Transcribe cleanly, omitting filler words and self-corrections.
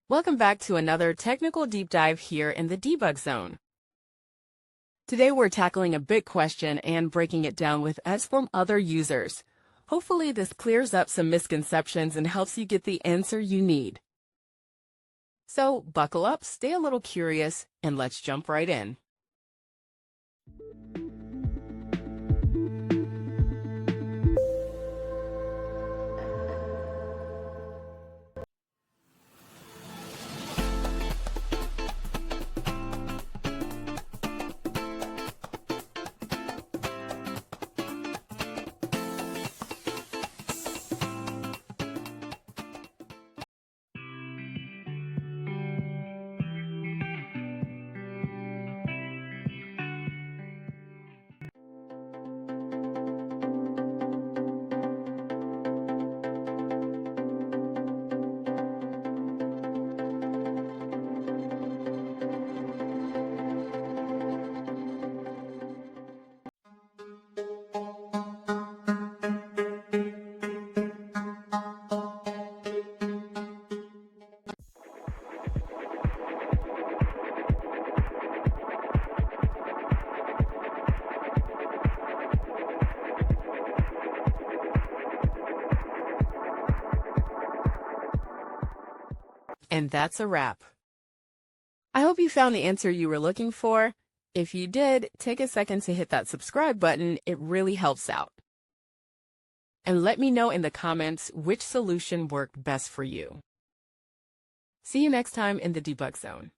Welcome back to another technical deep dive here in the debug zone. Today we're tackling a big question and breaking it down with us from other users. Hopefully this clears up some misconceptions and helps you get the answer you need. So buckle up, stay a little curious, and let's jump right in. And that's a wrap. I hope you found the answer you were looking for. If you did, take a second to hit that subscribe button. It really helps out. And let me know in the comments which solution worked best for you. See you next time in the debug zone.